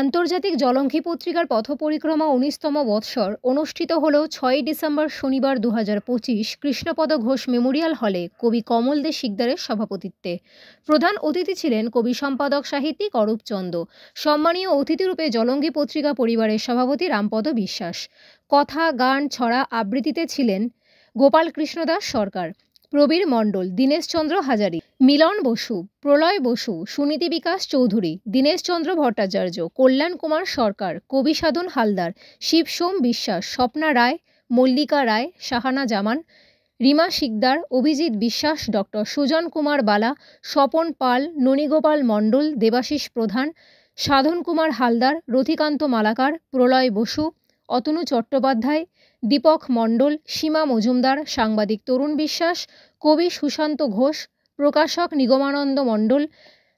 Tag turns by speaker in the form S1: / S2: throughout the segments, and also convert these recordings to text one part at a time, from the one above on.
S1: আন্তর্জাতিক জলঙ্গি পত্রিকার পথপরিক্রমা ১৯তম বৎসর অনুষ্ঠিত হল ৬ই ডিসেম্বর শনিবার ২০২৫ কৃষ্ণপদ ঘোষ মেমোরিয়াল হলে কবি কমল দে শিকদারের সভাপতিত্বে। প্রধান অতিথি ছিলেন কবি সম্পাদক সাহিত্যিক অরূপ চন্দ। সম্মানীয় অতিথিরূপে জলঙ্গি পত্রিকা পরিবারের সভাপতি রামপদ বিশ্বাস। কথা, গান, ছড়া, আবৃত্তিতে ছিলেন গোপাল কৃষ্ণ দাস সরকার, প্রবীর মণ্ডল, দীনেশ চন্দ্র হাজারি, মিলন বসু, প্রলয় বসু, সুনীতি বিকাশ চৌধুরী, দীনেশ চন্দ্র ভট্টাচার্য, কল্যাণ কুমার সরকার, কবি সাধন হালদার, শিব সোম বিশ্বাস, স্বপ্না রায়, মল্লিকা রায়, শাহানা জামান, রিমা শিকদার, অভিজিৎ বিশ্বাস, ডক্টর সুজন কুমার বালা, স্বপন পাল, ননীগোপাল মণ্ডল, দেবাশিস প্রধান, সাধন কুমার হালদার, রথিকান্ত মালাকার, প্রলয় বসু, অতনু চট্টোপাধ্যায়, দীপক মণ্ডল, সীমা মজুমদার, সাংবাদিক তরুণ বিশ্বাস, কবি সুশান্ত ঘোষ, প্রকাশক নিগমানন্দ মণ্ডল,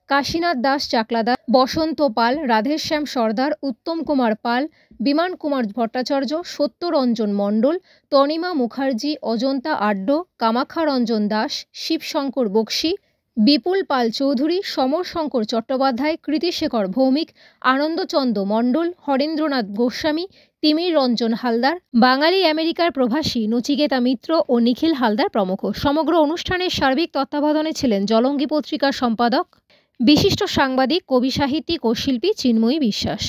S1: কাশীনাথ দাস চাকলাদা, বসন্ত পাল, রাধেশ্যাম সর্দার, উত্তম কুমার পাল, বিমান কুমার ভট্টাচার্য, সত্যরঞ্জন মণ্ডল, তনিমা মুখার্জি, অজন্তা আড্ড, কামাখ্যা রঞ্জন দাস, শিবশঙ্কর বক্সি, বিপুল পাল চৌধুরী, সমর শঙ্কর চট্টোপাধ্যায়, কৃতিশেখর ভৌমিক, আনন্দচন্দ্র মণ্ডল, হরেন্দ্রনাথ গোস্বামী, তিমির রঞ্জন হালদার, বাঙালি আমেরিকার প্রবাসী নচিকেতা মিত্র ও নিখিল হালদার প্রমুখ। সমগ্র অনুষ্ঠানের সার্বিক তত্ত্বাবধানে ছিলেন জলঙ্গি পত্রিকার সম্পাদক, বিশিষ্ট সাংবাদিক, কবি সাহিত্যিক ও শিল্পী চিন্ময়ী বিশ্বাস।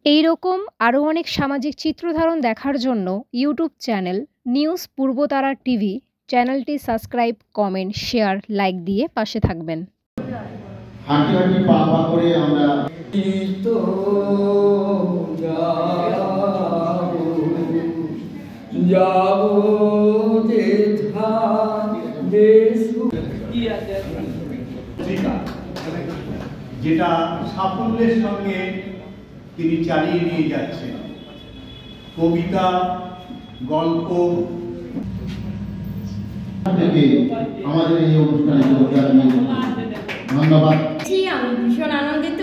S1: এই রকম আরও অনেক সামাজিক চিত্রধারণ দেখার জন্য YouTube channel news Purbatara TV চ্যানেলটি সাবস্ক্রাইব, কমেন্ট, শেয়ার, লাইক দিয়ে পাশে থাকবেন।
S2: হাঁটি হাঁটি পা পা করে আমরা যেটা সাফল্যের সঙ্গে তিনি চালিয়ে নিয়ে যাচ্ছেন। কবিতা, গল্প আমাদের এই অনুষ্ঠানে ধন্যবাদ।
S3: আমি ভীষণ আনন্দিত।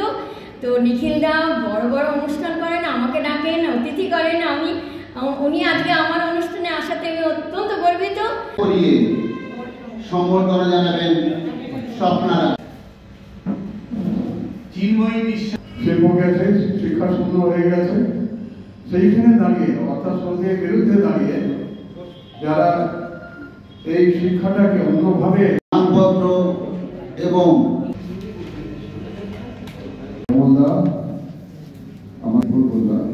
S3: তো নিখিলদা বড় বড় অনুষ্ঠান করেন, আমাকে ডাকেন, অতিথি করেন, উনি আজকে আমার অনুষ্ঠানে আসাতে আমি অত্যন্ত গর্বিত।
S2: সম্বর্ধনা জানাবেন স্বপ্নারা। চিন্ময়ী বিশ্বাস
S4: শিল্প গেছে, শিক্ষা শূন্য হয়ে গেছে, সেইখানে দাঁড়িয়ে অর্থাৎ সঙ্গে বিরুদ্ধে দাঁড়িয়ে যারা এই শিক্ষাটাকে অন্যভাবে
S2: নামপত্র এবং
S4: আমার ভুল বললাম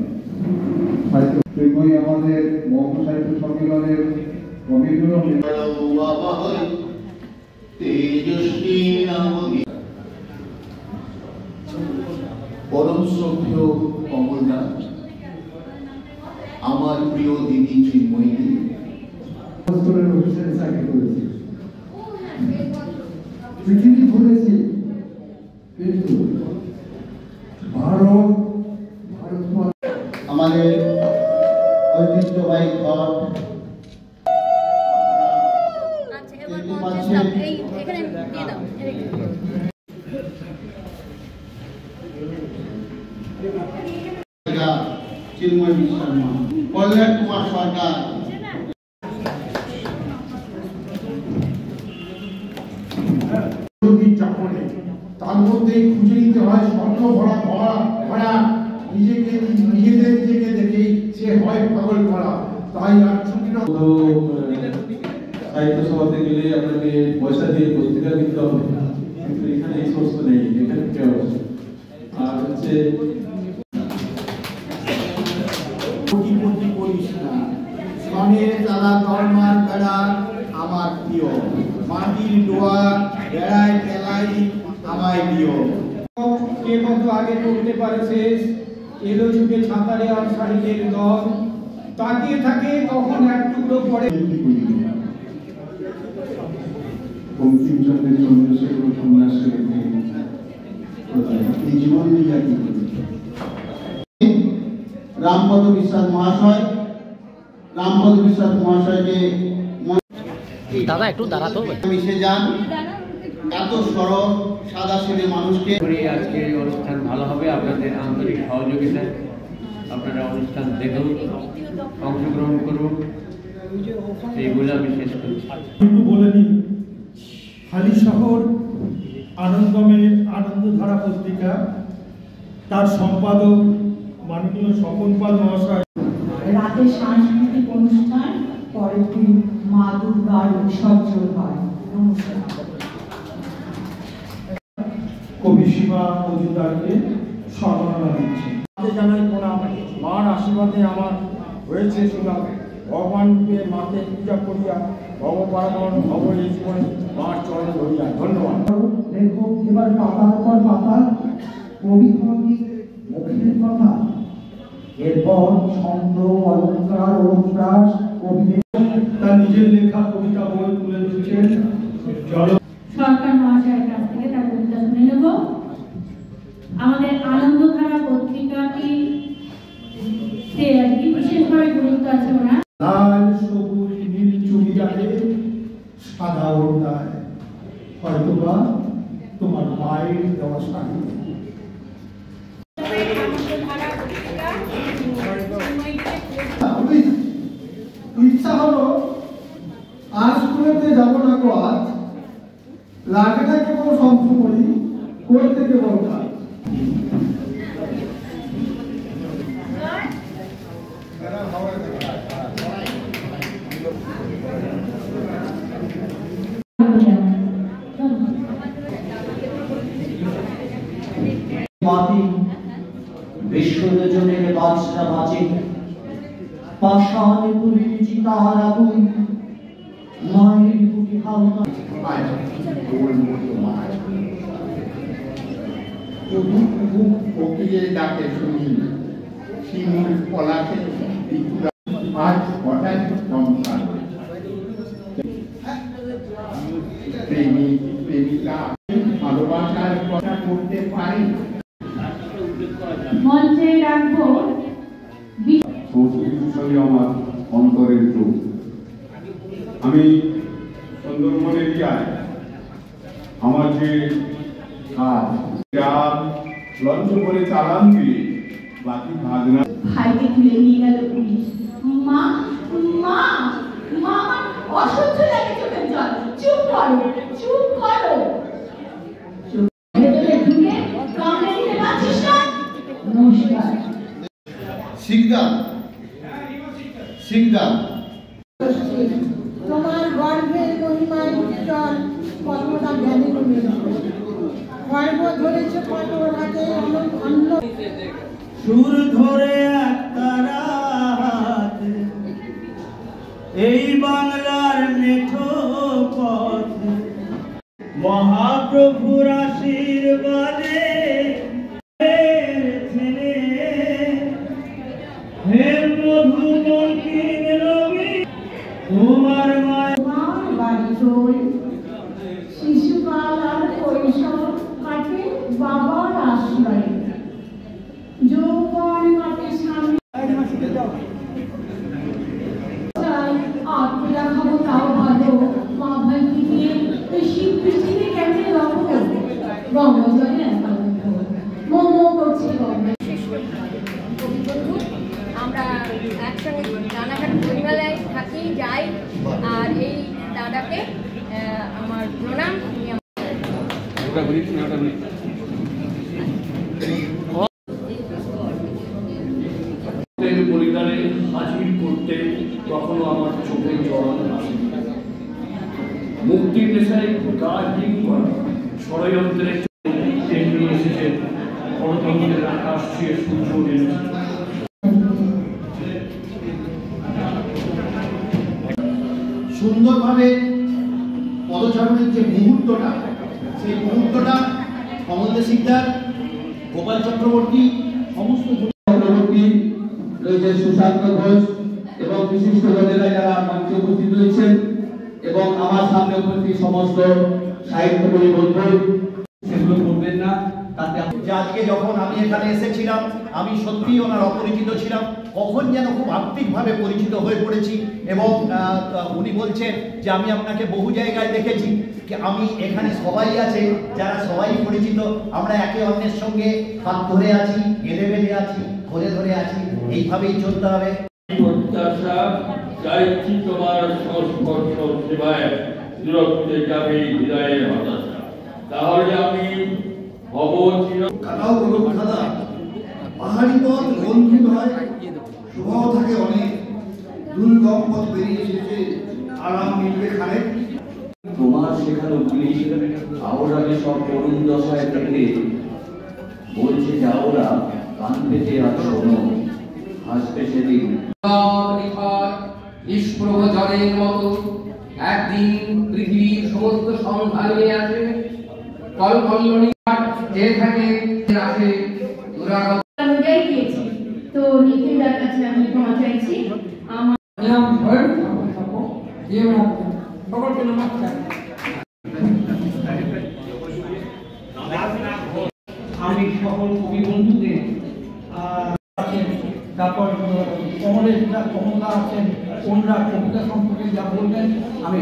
S4: আমাদের মৌম সাহিত্য সম্মেলনের
S2: পরম শ্রদ্ধেয় কমলদা, আমার প্রিয় দিদি চিন্ময়ী,
S4: চাকরি করেছি, পৃথিবী ঘুরেছি, কিন্তু ভারত
S2: আমাদের ঐতিহ্যবাহী ঘর চিন্ময় বিশ্বাস, কল্যাণ কুমার সরকার,
S4: তার মধ্যে খুঁজে নিতে হয় স্বর্ণ ভরা ভরা নিজেদের নিজেকে দেখেই সে হয় পাগল ভরা। তাই আর ছুটি না,
S5: সাহিত্য সভাতে গেলে আপনাকে পয়সা দিয়ে পত্রিকা কিনতে হবে, কিন্তু এখানে এই সমস্ত নেই। এখানে আর হচ্ছে
S2: আমার প্রিয় মাটির ডোয়া বেড়ায় খেলাই আমায় দিও।
S6: কে কত আগে করতে পারে শেষ, এলো যুগে ছাতারে আর শাড়ির দল, তাকিয়ে থাকে কখন এক টুকরো পড়ে।
S4: বঙ্কিমচন্দ্রের চন্দ্রশেখর সন্ন্যাসের
S2: এই জীবন নিয়ে রামপদ বিশ্বাস মহাশয়, রামপদ বিশ্বাস মহাশয়কে
S7: দাদা একটু দাঁড়াতো
S2: মিশে যান এত সরল সাদা সিধে মানুষকে।
S8: আজকে অনুষ্ঠান ভালো হবে, আপনাদের আন্তরিক সহযোগিতায় আপনারা অনুষ্ঠান দেখুন, অংশগ্রহণ করুন, এইগুলো আমি শেষ করছি।
S4: একটু বলে নিই, হালিশহর আনন্দধারা পত্রিকা, তার সম্পাদক মাননীয় স্বপন পাল মহাশয়।
S9: রাতে সাংস্কৃতিক অনুষ্ঠান, পরের দিন মা দুর্গার বিসর্জন হয়। নমস্কার।
S4: কবি সীমা মজুমদারকে সম্মাননা দিচ্ছি। জানাই প্রণাম। মার আশীর্বাদে আমার হয়েছে শুনলাম, ভগবান রূপে মাকে পূজা করিয়া ভবপারাগণ ভব এই জীবনে মার চরণ ধরিয়া। ধন্যবাদ।
S9: দেখো এবার পাতার পর পাতা কবি মুখের কথা, এরপর ছন্দ, অলঙ্কার, অনুপ্রাস, কবিদের
S4: তার নিজের লেখা কবিতা বই তুলে দিচ্ছেন।
S10: সরকার মহাশয়ের কাছ থেকে তার কবিতা শুনে নেব। আমাদের আনন্দধারা পত্রিকাটি বিশেষভাবে গুরুত্ব আছে ওনার।
S4: লাল সবুজ নীল চুড়িদারে সাদা ওড়নায়, হয়তোবা তোমার মায়ের দেওয়া শাড়ি। ইচ্ছা হলো আজ স্কুলেতে যাবো না গো, আজ লাগে না কেবল শব্দ করি, করতে কেবল কাজ।
S9: মাটি বিশ্বজনের বাজনা বাজে, পাষাণে তুলি চিতার আগুন, মায়ের বুকে হাওয়া
S2: কোকিলের ডাকে শুনি শিমুল পলাশে আজ হঠাৎ সংসার। প্রেমিক প্রেমিকা ভালোবাসার কথা করতে পারি।
S10: মঞ্চে রাখবো
S5: সংস্কৃতির সঙ্গে আমার অন্তরের যোগ। আমি সুন্দরবন এরিয়ায় আমার যে কাজ, লঞ্চ করে চালান দিয়ে বাকি ভাজনা
S10: ভাইকে তুলে নিয়ে গেল পুলিশ। মা মা মা আমার অসহ্য লাগে চোখের জল। চুপ করো, চুপ করো।
S9: নমস্কার।
S2: শিকদার শিকদার
S9: তোমার গর্ভের মহিমায় উজ্জ্বল কতটা জ্ঞানী গর্ব ধরেছে কত রাতে অন্য
S6: সুর ধরে একটা রাত এই বাংলার মেঠো পথে, মহাপ্রভুর আশীর্বাদে হে মধু বঙ্কিম রবি তোমার
S9: তোমার বাড়ি চল শিশুকাল আর কৈশোর কাটে বাবার আশ্রয়ে, যৌবন কাটে স্বামী আত্মীরা খাবো তাও ভালো, মা ভাইকে দিয়ে শিব পৃথিবী কেমনে রকম গঙ্গা জলে মোমো করছে গঙ্গা।
S3: আমরা একসঙ্গে রানাঘাট বইমেলায় থাকি, যাই। আর এই দাদাকে আমার প্রণাম।
S11: পরিবারে হাজির করতে কখনো আমার চোখে জল আসে। মুক্তির নেশায় গাঢ় করা ষড়যন্ত্রের নিয়ে এসেছে গণতন্ত্রের আকাশ ছুঁয়ে সূর্য নেমেছে।
S2: সুন্দরভাবে পদচারণের যে মুহূর্তটা, সেই মুহূর্তটা কমল দে শিকদার, গোপাল চক্রবর্তী, সমস্ত
S12: চক্রবর্তী রয়েছে, সুশান্ত ঘোষ এবং বিশিষ্ট জনেরা যারা মঞ্চে উপস্থিত রয়েছেন এবং আমার সামনে উপস্থিত সমস্ত সাহিত্যপ্রেমী বন্ধু, সেগুলো করবেন না। তাতে
S2: আজকে যখন আমি এখানে এসেছিলাম, আমি সত্যিই ওনার অপরিচিত ছিলাম, কখন যেন খুব আত্মিকভাবে পরিচিত হয়ে পড়েছি। এবং উনি বলছেন যে আমি আপনাকে বহু জায়গায় দেখেছি, আমি এখানে সবাই আছে যারা সবাই পরিচিত, আমরা একে অন্যের সঙ্গে হাত ধরে আছি, বেঁধে বেঁধে আছি, ধরে ধরে আছি, এইভাবেই চলতে হবে।
S11: প্রত্যাশা চাইছি তোমার সংস্পর্শ সেবায় দূরত্বে যাবে হৃদয়ের হতাশা, তাহলে আমি হব চির।
S2: খাদাও বলুন খাদা,
S13: পাহাড়ি পথ বন্ধু হয়, শোভাও থাকে অনেক, দুর্গম পথ বেরিয়ে এসেছে, আরাম মিলবে খানে।
S12: তোমার শেখানো পুলিশ আওরাকে সব করুণ দশায় থেকে বলছে যে আওরা কান পেতে আর শোনো, হাসবে সেদিন।
S14: নিষ্প্রভ জলের মতো একদিন পৃথিবীর সমস্ত সংখ্যা নিয়ে আসে, কলকল্লনী যে থাকে আসে দুরাগত।
S3: তো নিখিলদার কাছে আমি ক্ষমা চাইছি। আমার
S6: আমি সকল কবি বন্ধুদের তারপর কমলের কমলা আছেন, ওনারা কবিতা সম্পর্কে যা বলবেন আমি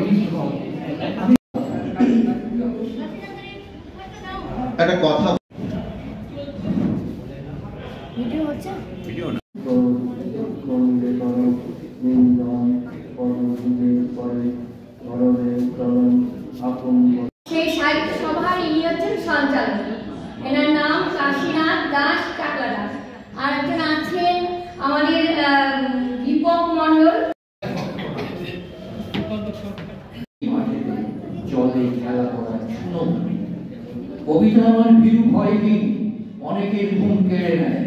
S13: একটা কথা
S3: সেই সাহিত্য সভার ইনি হচ্ছেন সঞ্চালক, এনার নাম কাশীনাথ দাস চাকলাদাস। আর একজন আছেন আমাদের দীপক মণ্ডল।
S12: জলে খেলা করার জন্য কবিতা আমার ভিউ হয়নি, অনেকের ঘুম কেড়ে নেয়।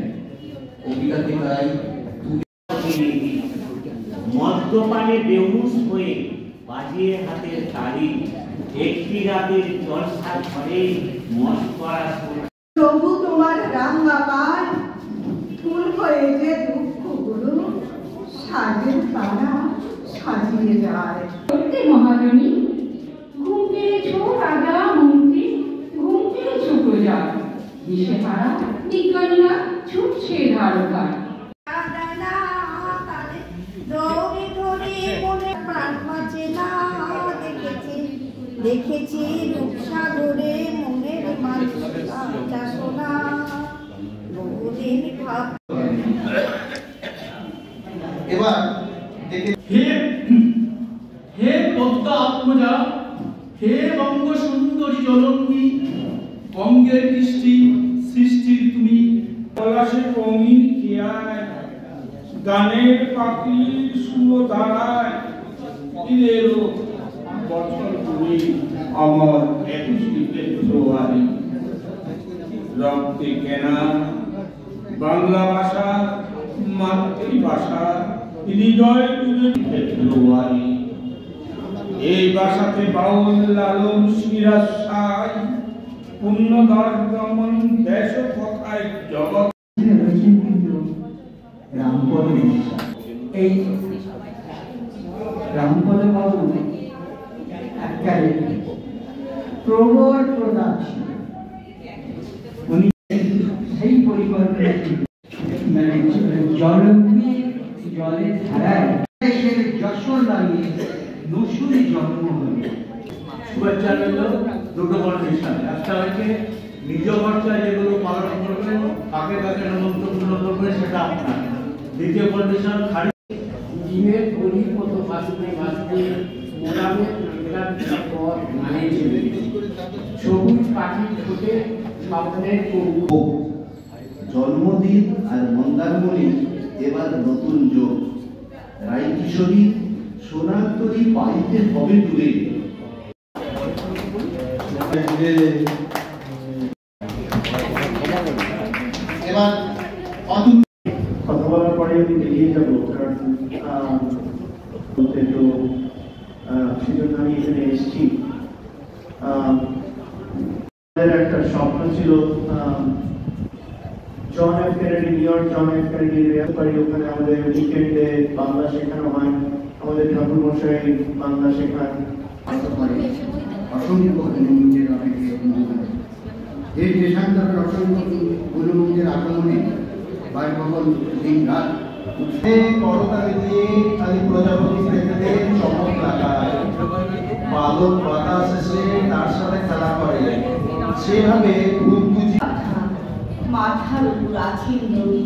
S12: কবিতাতে তাই
S15: মদ্যপানে বেহুশ হয়ে বাজিয়ে হাতের তালি, একটি রাতের জলসা ঘরে মদ করা
S10: প্রভু তোমার রাঙ্গাবার ফুল হয়ে যে দুঃখগুলো সাজের তারা সাজিয়ে যায়।
S9: সত্যি মহাজনী, ঘুম পেয়েছো রাজা মন্ত্রী, ঘুম পেয়েছো প্রজা, দিশে হারা বিজ্ঞানীরা ছুটছে ধারকার।
S10: দেখেছি রূপসাগরে মনের বাসনা, বহুদিন ভাব।
S13: এবার
S16: হে পদ্মা আত্মজা, হে বঙ্গ সুন্দরী জলঙ্গী, বঙ্গের কৃষ্টি সৃষ্টির তুমি।
S6: পলাশে রঙিন খেয়ায় গানের পাখির সুর দাঁড়ায়, ফিরেলো বছর ঘুরে আমার 21 ফেব্রুয়ারি। রক্তে কেনা বাংলা ভাষা মাতৃভাষা, হৃদয় ডুবে ফেব্রুয়ারি। এই ভাষাতে বাউল লালন সিরাজ সাই, পুণ্যদর দমন দেশ কথায় জগৎ।
S4: রামপদ বিশ্বাস, এই রামপদ বাবু একবারে প্রবল প্রদান ছিল। উনি সেই পরিকল্পনা জলের ধারায় দেশের যশোর লাগিয়ে নসুরে জন্ম হল।
S2: শুভেচ্ছা রইল দুটো কন্ডিশন। একটা হচ্ছে নিজ খরচায় যেগুলো পালন করবেন, কাকে কাকে নেমন্তন্ন করবেন সেটা আপনার। দ্বিতীয় কন্ডিশন খালি
S14: ডিমের গরিব মতো বাঁচতে বাঁচতে মোরামের ক্লান্তির পর মানে সবুজ পাখি ঠোঁটে স্বপ্নের
S13: জন্মদিন আর মন্দারমণি এবার নতুন যোগ। রায় কিশোরী সোনার তরী পাইতে হবে দূরে। এবার
S4: কথা বলার পরে আমি বেরিয়ে যাবো, কারণ বলতে তো সেজন্য আমি এখানে এসেছি। আমাদের একটা স্বপ্ন ছিল John F Kennedy, New York John F Kennedy রেলপাড়ি, ওখানে আমাদের উইকেন্ডে বাংলা শেখানো হয়। আমাদের ঠাকুর মশাই বাংলা শেখান।
S13: অসংখ্য গুরুমুখের অনেকে এই দেশান্তরের অসংখ্য গুরুমুখের আগমনে বায়ুমহল দিন রাত করতালি দিয়ে খালি প্রজাপতি পেতে চমক লাগায়, বালক বাতাস এসে তার সাথে খেলা করে, সেভাবে
S10: মাথার উপর আছেন নদী,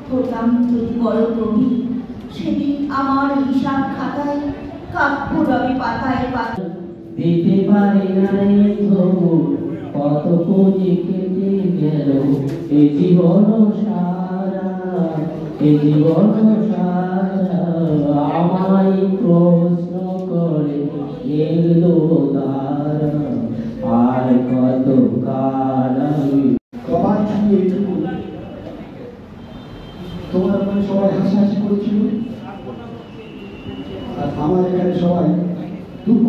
S10: হতাম যদি বড় কবি, সেদিন আমার হিসাব খাতায় কাব্য রবি পাতায় পাতায়
S17: দিতে পারি নাই কত পুঁজি কেটে গেল এই জীবন সার। এ জীবন সারা আমায় প্রশ্ন করে এলো তারা আর কত কাল আমি
S4: সবার ছবি এইটুকু তোমরা ওখানে সবাই হাসাহাসি করছিল আর আমার এখানে সবাই দুঃখ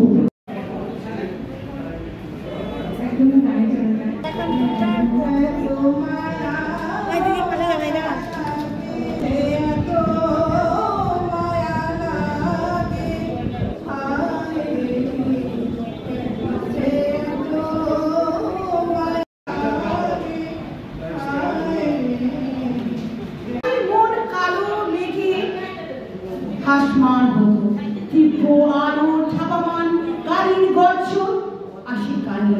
S9: হাসমান হতো তীব্র আলো ছাপামান গাড়ির গর্জন আসে কানে।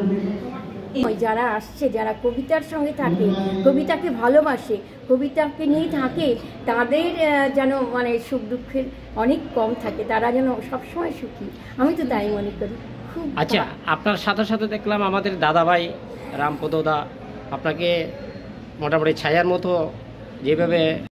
S3: যারা আসছে, যারা কবিতার সঙ্গে থাকে, কবিতাকে ভালোবাসে, কবিতাকে নিয়ে থাকে, তাদের যেন মানে সুখ দুঃখের অনেক কম থাকে, তারা যেন সবসময় সুখী। আমি তো তাই মনে করি। খুব
S7: আচ্ছা, আপনার সাথে সাথে দেখলাম আমাদের দাদাভাই রামপদদা আপনাকে মোটামুটি ছায়ার মতো যেভাবে